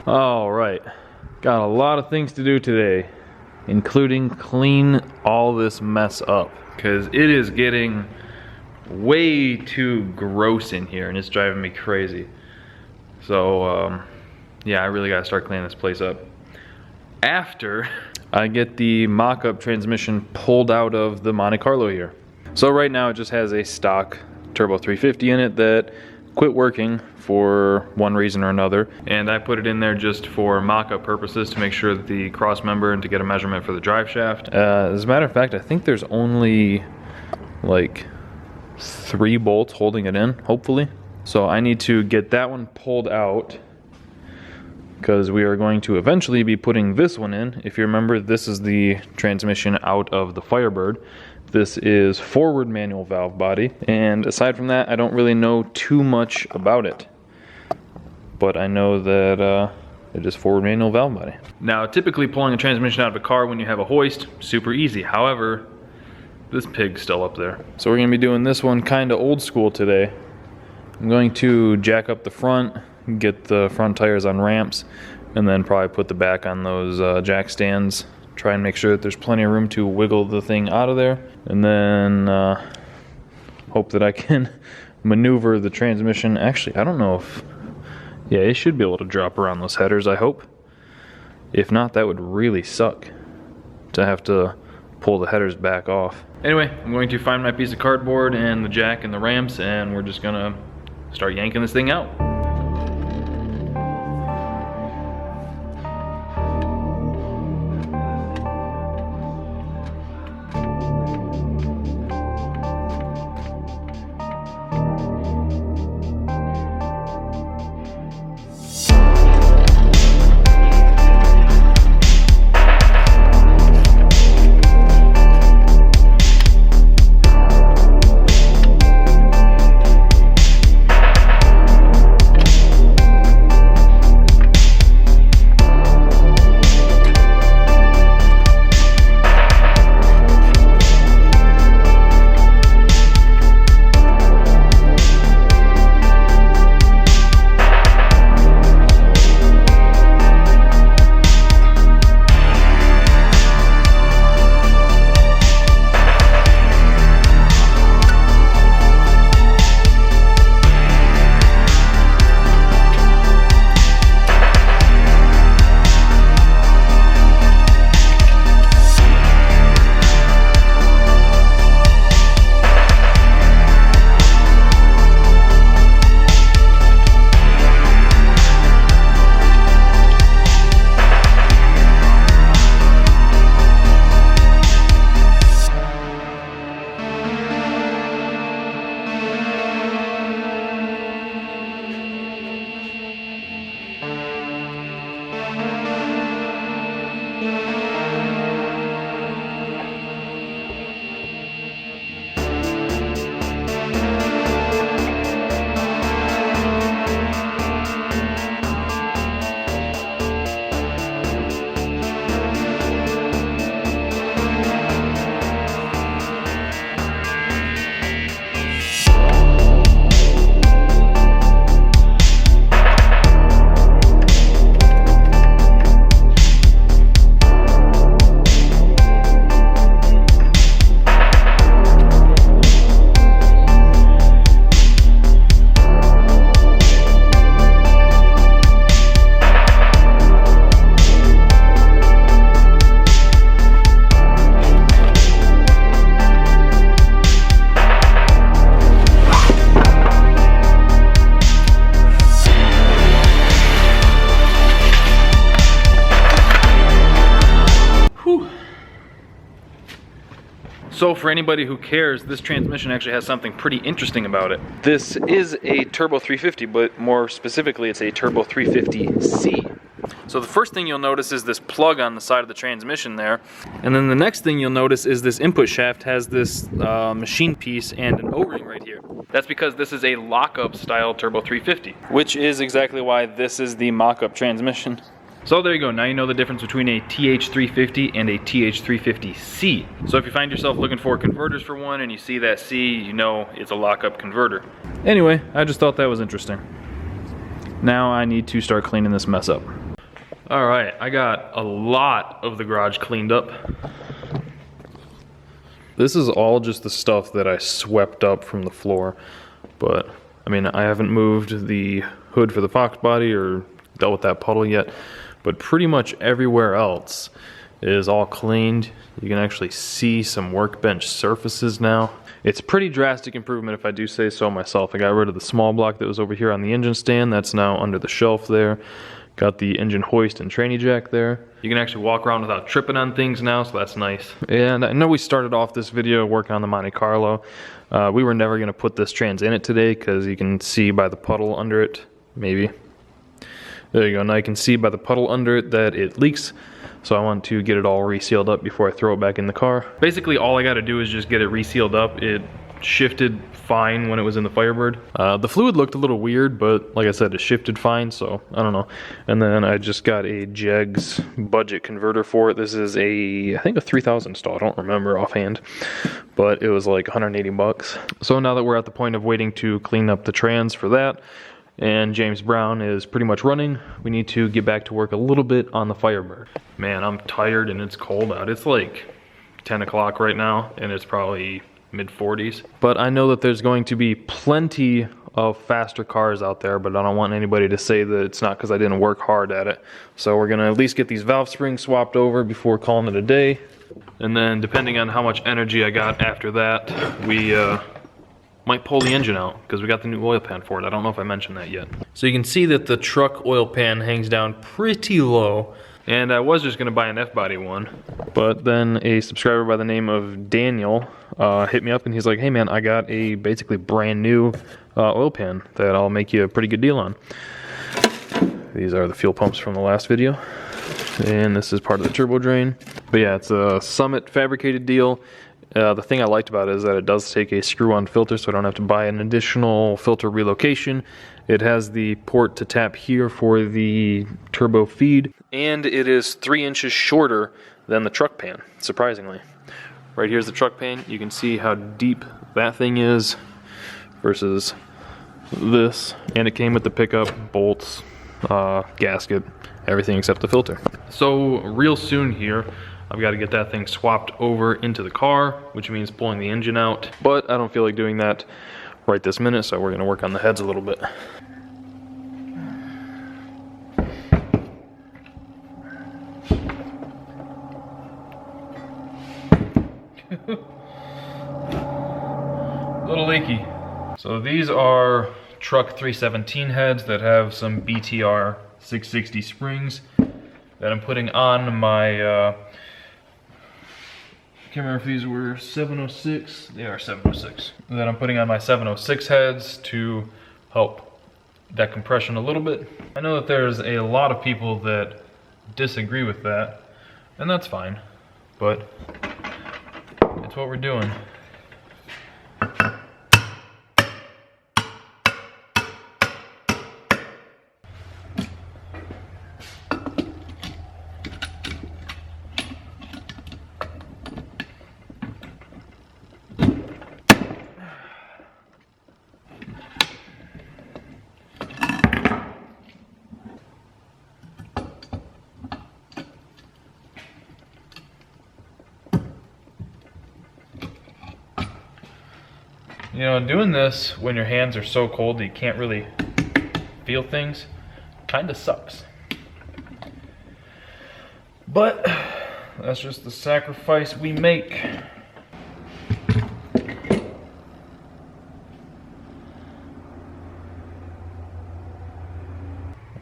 All right, got a lot of things to do today, including clean all this mess up, because it is getting way too gross in here and it's driving me crazy. So yeah, I really gotta start cleaning this place up after I get the mock-up transmission pulled out of the Monte Carlo here. So right now it just has a stock turbo 350 in it that quit working for one reason or another, and I put it in there just for mock-up purposes to make sure that the cross member and to get a measurement for the drive shaft. As a matter of fact, I think there's only like 3 bolts holding it in, hopefully. So I need to get that one pulled out because we are going to eventually be putting this one in. If you remember, this is the transmission out of the Firebird. This is forward manual valve body, and aside from that, I don't really know too much about it. But I know that it is forward manual valve body. Now, typically pulling a transmission out of a car when you have a hoist, super easy. However, this pig's still up there. So we're gonna be doing this one kind of old school today. I'm going to jack up the front, get the front tires on ramps, and then probably put the back on those jack stands. Try and make sure that there's plenty of room to wiggle the thing out of there, and then hope that I can maneuver the transmission. Actually, I don't know if, yeah, it should be able to drop around those headers, I hope. If not, that would really suck to have to pull the headers back off. Anyway, I'm going to find my piece of cardboard and the jack and the ramps, and we're just gonna start yanking this thing out. So for anybody who cares, this transmission actually has something pretty interesting about it. This is a turbo 350, but more specifically, it's a turbo 350C. So the first thing you'll notice is this plug on the side of the transmission there. And then the next thing you'll notice is this input shaft has this machine piece and an O-ring right here. That's because this is a lock-up style turbo 350, which is exactly why this is the mock-up transmission. So there you go, now you know the difference between a TH350 and a TH350C. So if you find yourself looking for converters for one and you see that C, you know it's a lock-up converter. Anyway, I just thought that was interesting. Now I need to start cleaning this mess up. All right, I got a lot of the garage cleaned up. This is all just the stuff that I swept up from the floor, but I mean, I haven't moved the hood for the Fox body or dealt with that puddle yet, but pretty much everywhere else is all cleaned. You can actually see some workbench surfaces now. It's a pretty drastic improvement if I do say so myself. I got rid of the small block that was over here on the engine stand. That's now under the shelf there. Got the engine hoist and tranny jack there. You can actually walk around without tripping on things now, so that's nice. And I know we started off this video working on the Monte Carlo. We were never gonna put this trans in it today because you can see by the puddle under it, maybe. There you go, now you can see by the puddle under it that it leaks. So I want to get it all resealed up before I throw it back in the car. Basically all I gotta do is just get it resealed up. It shifted fine when it was in the Firebird. The fluid looked a little weird, but like I said, it shifted fine, so I don't know. And then I just got a Jegs budget converter for it. This is I think a 3000 install, I don't remember offhand, but it was like 180 bucks. So now that we're at the point of waiting to clean up the trans for that, and James Brown is pretty much running, we need to get back to work a little bit on the Firebird. Man, I'm tired and it's cold out. It's like 10 o'clock right now, and it's probably mid-40s. But I know that there's going to be plenty of faster cars out there, but I don't want anybody to say that it's not because I didn't work hard at it. So we're gonna at least get these valve springs swapped over before calling it a day. And then depending on how much energy I got after that, we might pull the engine out because we got the new oil pan for it. I don't know if I mentioned that yet. So you can see that the truck oil pan hangs down pretty low. And I was just gonna buy an F-body one, but then a subscriber by the name of Daniel hit me up and he's like, hey man, I got a basically brand new oil pan that I'll make you a pretty good deal on. These are the fuel pumps from the last video. And this is part of the turbo drain. But yeah, it's a Summit fabricated deal. The thing I liked about it is that it does take a screw-on filter, so I don't have to buy an additional filter relocation. It has the port to tap here for the turbo feed, and it is 3 inches shorter than the truck pan, surprisingly. Right here's the truck pan. You can see how deep that thing is versus this. And it came with the pickup, bolts, gasket, everything except the filter. So real soon here, I've got to get that thing swapped over into the car, which means pulling the engine out. But I don't feel like doing that right this minute, so we're going to work on the heads a little bit. Little leaky. So these are truck 317 heads that have some BTR 660 springs that I'm putting on my I can't remember if these were 706. They are 706. That I'm putting on my 706 heads to help that compression a little bit. I know that there's a lot of people that disagree with that, and that's fine, but it's what we're doing. You know, doing this when your hands are so cold that you can't really feel things kind of sucks. But that's just the sacrifice we make.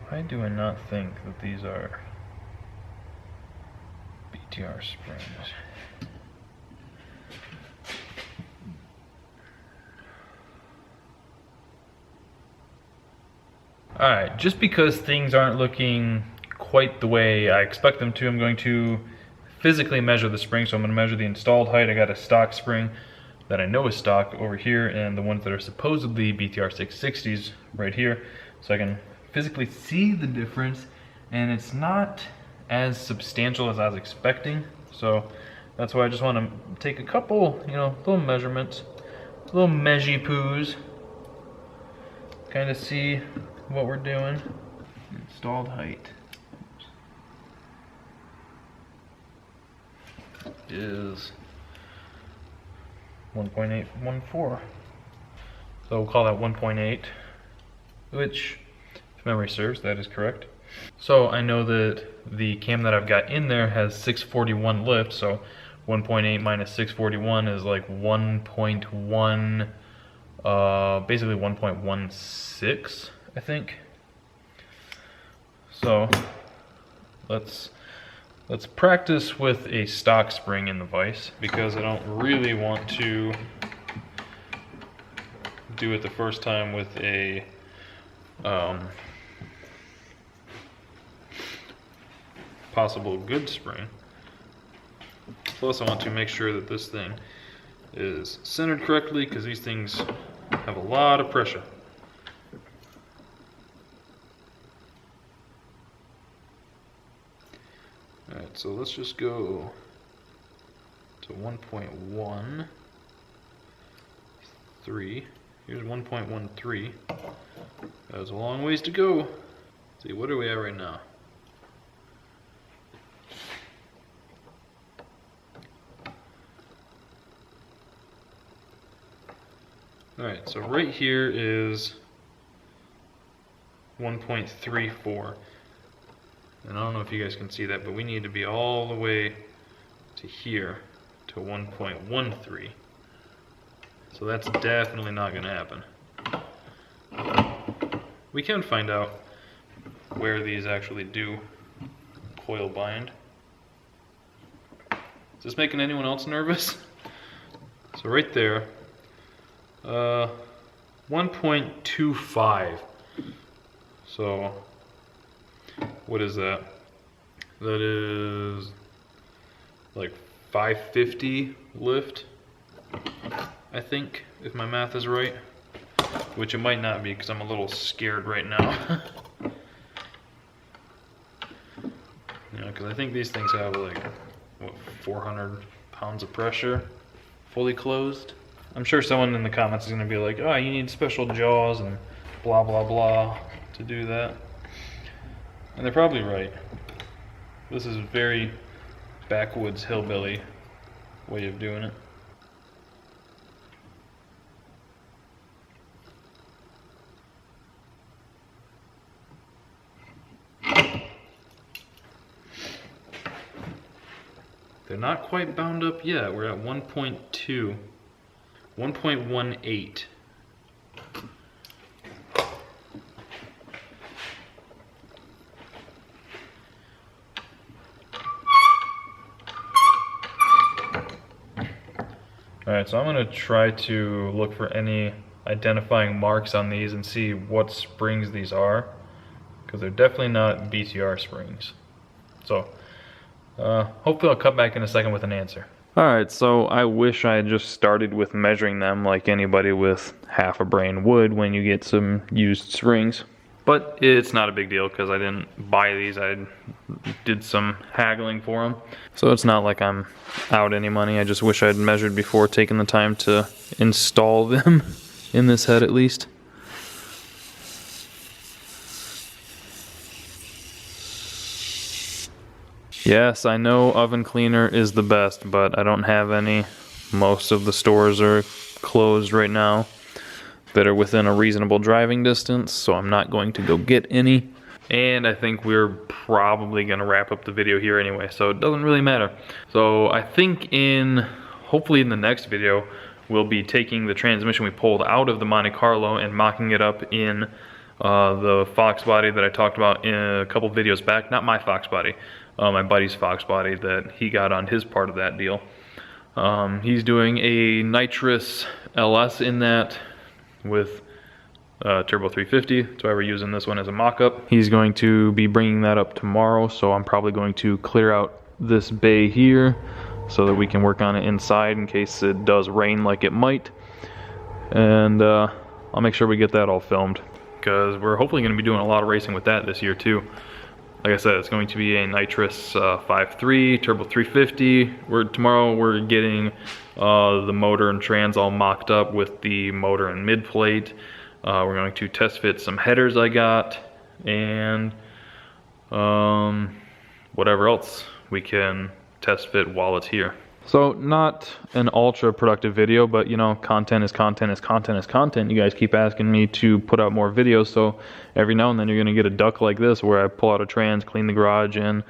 Why do I not think that these are BTR springs? Alright, just because things aren't looking quite the way I expect them to, I'm going to physically measure the spring. So I'm going to measure the installed height. I got a stock spring that I know is stock over here, and the ones that are supposedly BTR 660s right here. So I can physically see the difference, and it's not as substantial as I was expecting. So that's why I just want to take a couple, you know, little measurements, little measy poos, kind of see what we're doing. Installed height. is 1.814. So we'll call that 1.8, which, if memory serves, that is correct. So I know that the cam that I've got in there has 641 lift, so 1.8 minus 641 is like 1.1, basically 1.16, I think. So let's practice with a stock spring in the vise, because I don't really want to do it the first time with a possible good spring. Plus I want to make sure that this thing is centered correctly, because these things have a lot of pressure. Alright, so let's just go to 1.13. Here's 1.13. That was a long ways to go. Let's see, what are we at right now? Alright, so right here is 1.34. And I don't know if you guys can see that, but we need to be all the way to here, to 1.13. So that's definitely not going to happen. We can find out where these actually do coil bind. Is this making anyone else nervous? So right there, 1.25. So what is that? That is like 550 lift, I think, if my math is right. Which it might not be, because I'm a little scared right now. You know, because I think these things have like, what, 400 pounds of pressure, fully closed. I'm sure someone in the comments is going to be like, oh, you need special jaws and blah blah blah to do that. And they're probably right. This is a very backwoods hillbilly way of doing it. They're not quite bound up yet. We're at 1.2, 1.18. Alright, so I'm going to try to look for any identifying marks on these and see what springs these are, because they're definitely not BTR springs. So hopefully I'll cut back in a second with an answer. Alright, so I wish I had just started with measuring them like anybody with half a brain would when you get some used springs. But it's not a big deal, because I didn't buy these, I did some haggling for them. So it's not like I'm out any money. I just wish I had measured before taking the time to install them, in this head at least. Yes, I know oven cleaner is the best, but I don't have any. Most of the stores are closed right now that are within a reasonable driving distance, so I'm not going to go get any. And I think we're probably gonna wrap up the video here anyway, so it doesn't really matter. So I think hopefully in the next video, we'll be taking the transmission we pulled out of the Monte Carlo and mocking it up in the Fox body that I talked about in a couple videos back. Not my Fox body, my buddy's Fox body that he got on his part of that deal. He's doing a nitrous LS in that with Turbo 350, that's why we're using this one as a mock-up. He's going to be bringing that up tomorrow, so I'm probably going to clear out this bay here so that we can work on it inside in case it does rain like it might. And I'll make sure we get that all filmed, because we're hopefully going to be doing a lot of racing with that this year too. Like I said, it's going to be a nitrous 5.3 Turbo 350. Tomorrow we're getting the motor and trans all mocked up with the motor and mid plate. We're going to test fit some headers I got, and whatever else we can test fit while it's here. So not an ultra productive video, but you know, content is content is content is content. You guys keep asking me to put out more videos, so every now and then you're gonna get a duck like this where I pull out a trans, clean the garage, and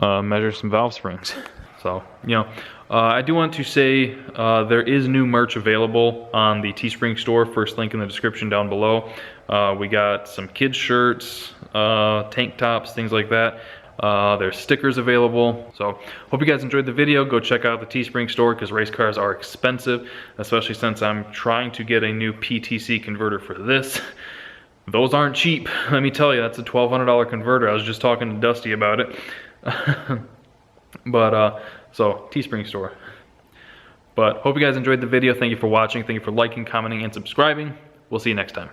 measure some valve springs. So, you know, I do want to say there is new merch available on the Teespring store. First link in the description down below. We got some kids shirts, tank tops, things like that. There's stickers available. So hope you guys enjoyed the video. Go check out the Teespring store because race cars are expensive, especially since I'm trying to get a new PTC converter for this. Those aren't cheap. Let me tell you, that's a $1,200 converter. I was just talking to Dusty about it. But so Teespring store. But hope you guys enjoyed the video. Thank you for watching. Thank you for liking, commenting, and subscribing. We'll see you next time.